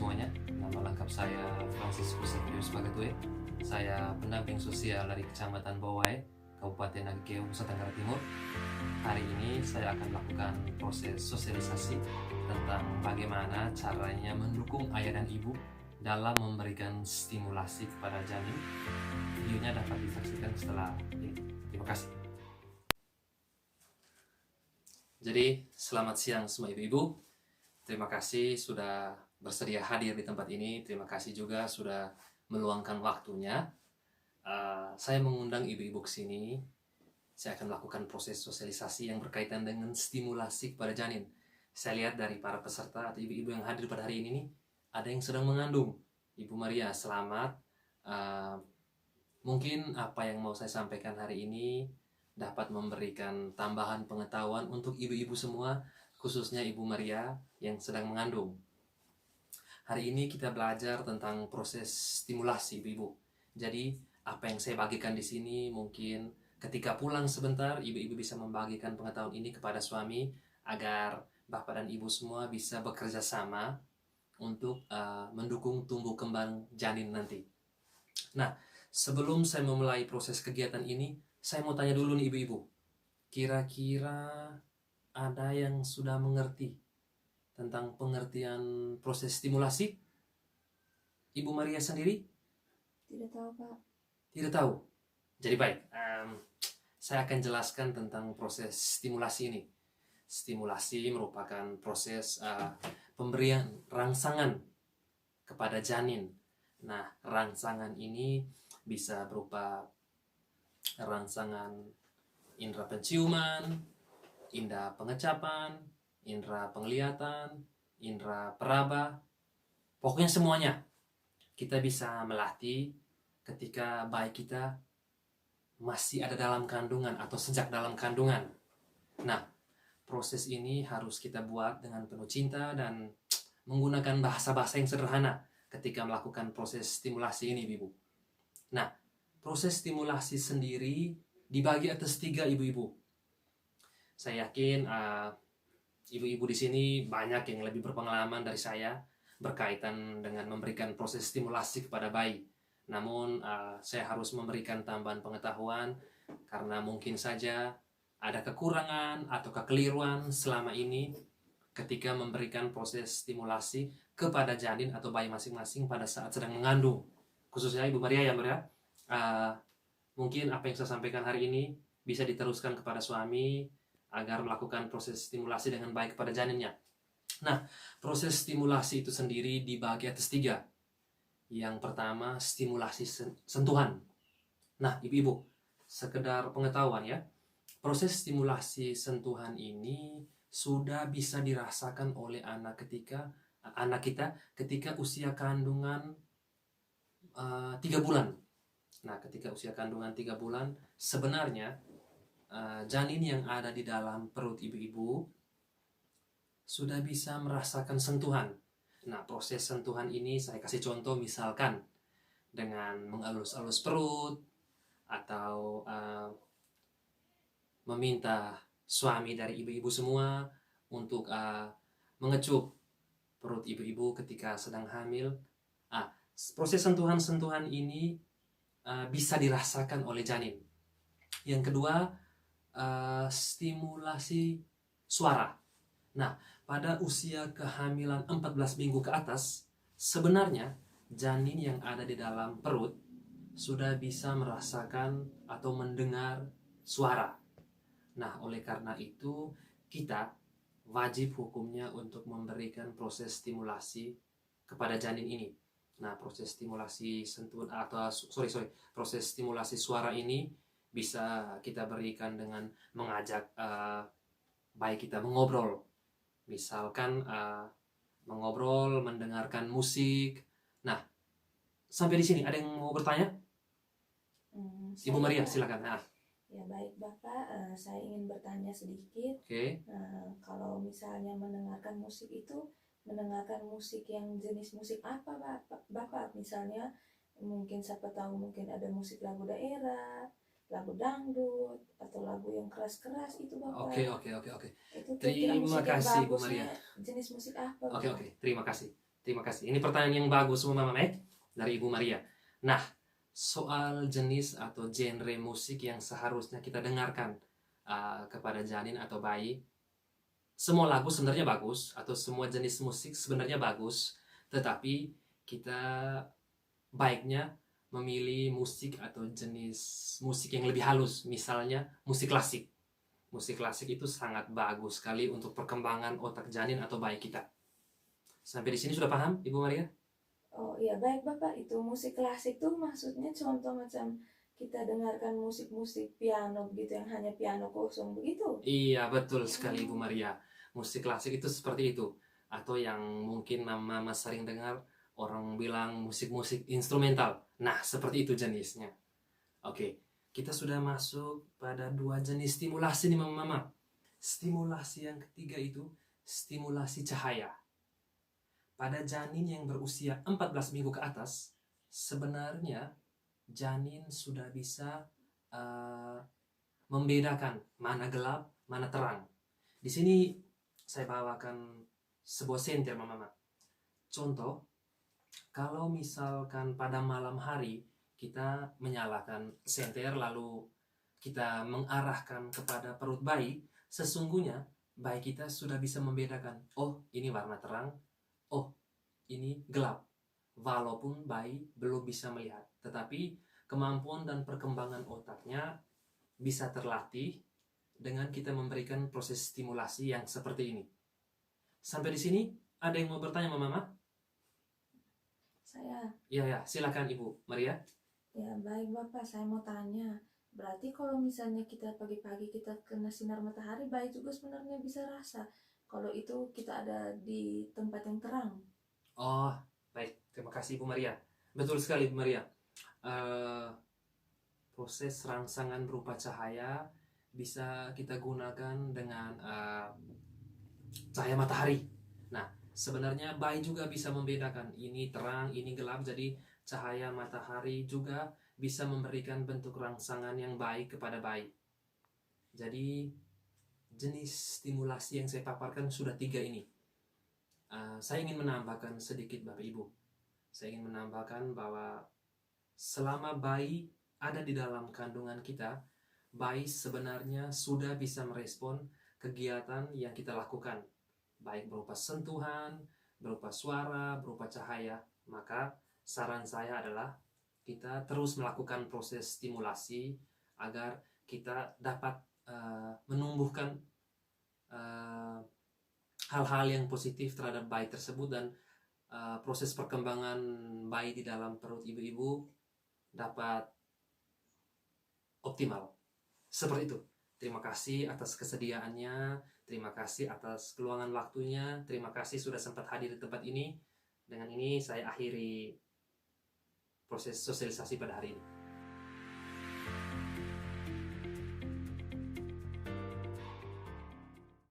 semuanya. Nama lengkap saya Franciscus Septius Bagatue. Saya pendamping sosial dari Kecamatan Bowai, Kabupaten Nagekeo, Nusa Tenggara Timur. Hari ini saya akan melakukan proses sosialisasi tentang bagaimana caranya mendukung ayah dan ibu dalam memberikan stimulasi kepada janin. Videonya dapat disaksikan setelah ini. Terima kasih. Jadi, selamat siang semua ibu-ibu. Terima kasih sudah bersedia hadir di tempat ini. Terima kasih juga sudah meluangkan waktunya. Saya mengundang ibu-ibu ke sini. Saya akan melakukan proses sosialisasi yang berkaitan dengan stimulasi kepada janin. Saya lihat dari para peserta atau ibu-ibu yang hadir pada hari ini nih, ada yang sedang mengandung. Ibu Maria, selamat. Mungkin apa yang mau saya sampaikan hari ini dapat memberikan tambahan pengetahuan untuk ibu-ibu semua, khususnya Ibu Maria yang sedang mengandung. Hari ini kita belajar tentang proses stimulasi ibu-ibu. Jadi apa yang saya bagikan di sini mungkin ketika pulang sebentar ibu-ibu bisa membagikan pengetahuan ini kepada suami agar bapak dan ibu semua bisa bekerja sama untuk mendukung tumbuh kembang janin nanti. Nah, sebelum saya memulai proses kegiatan ini, saya mau tanya dulu nih ibu-ibu. Kira-kira ada yang sudah mengerti tentang pengertian proses stimulasi? Ibu Maria sendiri? Tidak tahu, Pak. Tidak tahu. Jadi baik, saya akan jelaskan tentang proses stimulasi ini. Stimulasi merupakan proses pemberian rangsangan kepada janin. Nah, rangsangan ini bisa berupa rangsangan indera penciuman, indera pengecapan, indera penglihatan, indera peraba, pokoknya semuanya. Kita bisa melatih ketika bayi kita masih ada dalam kandungan atau sejak dalam kandungan. Nah, proses ini harus kita buat dengan penuh cinta dan menggunakan bahasa-bahasa yang sederhana ketika melakukan proses stimulasi ini, Ibu. Nah, proses stimulasi sendiri dibagi atas 3 ibu-ibu. Saya yakin ibu-ibu di sini banyak yang lebih berpengalaman dari saya berkaitan dengan memberikan proses stimulasi kepada bayi. Namun saya harus memberikan tambahan pengetahuan karena mungkin saja ada kekurangan atau kekeliruan selama ini ketika memberikan proses stimulasi kepada janin atau bayi masing-masing pada saat sedang mengandung. Khususnya Ibu Maria ya, Maria. Mungkin apa yang saya sampaikan hari ini bisa diteruskan kepada suami agar melakukan proses stimulasi dengan baik kepada janinnya. Nah, proses stimulasi itu sendiri dibagi atas 3. Yang pertama, stimulasi sentuhan. Nah, ibu-ibu, sekedar pengetahuan ya, proses stimulasi sentuhan ini sudah bisa dirasakan oleh anak kita ketika usia kandungan 3 bulan. Nah, ketika usia kandungan 3 bulan, sebenarnya janin yang ada di dalam perut ibu-ibu sudah bisa merasakan sentuhan. Nah, proses sentuhan ini saya kasih contoh misalkan dengan mengelus-elus perut atau meminta suami dari ibu-ibu semua untuk mengecup perut ibu-ibu ketika sedang hamil. Proses sentuhan-sentuhan ini bisa dirasakan oleh janin. Yang kedua, stimulasi suara. Nah, pada usia kehamilan 14 minggu ke atas, sebenarnya janin yang ada di dalam perut sudah bisa merasakan atau mendengar suara. Nah, oleh karena itu kita wajib hukumnya untuk memberikan proses stimulasi kepada janin ini. Nah, proses stimulasi sentuhan atau proses stimulasi suara ini bisa kita berikan dengan mengajak bayi kita mengobrol. Misalkan mengobrol, mendengarkan musik. Nah, sampai di sini ada yang mau bertanya? Ibu Maria, silakan. Ya baik Bapak, saya ingin bertanya sedikit. Oke. Kalau misalnya mendengarkan musik itu, mendengarkan musik yang jenis musik apa Bapak? Misalnya mungkin siapa tahu mungkin ada musik lagu daerah, lagu dangdut, atau lagu yang keras-keras itu Bapak. Oke. Itu Terima kasih Bu bagusnya, Maria. jenis musik apa? Oke. Terima kasih. Terima kasih. Ini pertanyaan yang bagus Mama Mek dari Ibu Maria. Nah, soal jenis atau genre musik yang seharusnya kita dengarkan kepada janin atau bayi, semua lagu sebenarnya bagus atau semua jenis musik sebenarnya bagus, tetapi kita baiknya memilih musik atau jenis musik yang lebih halus, misalnya musik klasik. Musik klasik itu sangat bagus sekali untuk perkembangan otak janin atau bayi kita. Sampai di sini sudah paham, Ibu Maria? Oh iya, baik Bapak. Itu musik klasik tuh maksudnya contoh macam kita dengarkan musik-musik piano begitu, yang hanya piano kosong begitu. Iya, betul sekali Ibu Maria. Musik klasik itu seperti itu. Atau yang mungkin Mama sering dengar orang bilang musik-musik instrumental. Nah, seperti itu jenisnya. Oke, kita sudah masuk pada dua jenis stimulasi nih Mama. Stimulasi yang ketiga itu stimulasi cahaya. Pada janin yang berusia 14 minggu ke atas, sebenarnya janin sudah bisa membedakan mana gelap, mana terang. Di sini saya bawakan sebuah senter Mama. Contoh, kalau misalkan pada malam hari kita menyalakan senter lalu kita mengarahkan kepada perut bayi, sesungguhnya bayi kita sudah bisa membedakan, oh ini warna terang, oh ini gelap. Walaupun bayi belum bisa melihat, tetapi kemampuan dan perkembangan otaknya bisa terlatih dengan kita memberikan proses stimulasi yang seperti ini. Sampai di sini ada yang mau bertanya Mama? Saya. Ya, silakan Ibu Maria. Ya, baik Bapak, saya mau tanya. Berarti kalau misalnya kita pagi-pagi kita kena sinar matahari, bayi juga sebenarnya bisa rasa. Kalau itu kita ada di tempat yang terang. Oh, baik. Terima kasih Ibu Maria. Betul sekali Ibu Maria. Proses rangsangan berupa cahaya bisa kita gunakan dengan cahaya matahari. Nah, sebenarnya bayi juga bisa membedakan ini terang, ini gelap. Jadi cahaya matahari juga bisa memberikan bentuk rangsangan yang baik kepada bayi. Jadi jenis stimulasi yang saya paparkan sudah 3 ini. Saya ingin menambahkan sedikit Bapak Ibu. Saya ingin menambahkan bahwa selama bayi ada di dalam kandungan kita, bayi sebenarnya sudah bisa merespon kegiatan yang kita lakukan, baik berupa sentuhan, berupa suara, berupa cahaya. Maka saran saya adalah kita terus melakukan proses stimulasi agar kita dapat menumbuhkan hal-hal yang positif terhadap bayi tersebut dan proses perkembangan bayi di dalam perut ibu-ibu dapat optimal. Seperti itu. Terima kasih atas kesediaannya, terima kasih atas keluangan waktunya, terima kasih sudah sempat hadir di tempat ini. Dengan ini saya akhiri proses sosialisasi pada hari ini.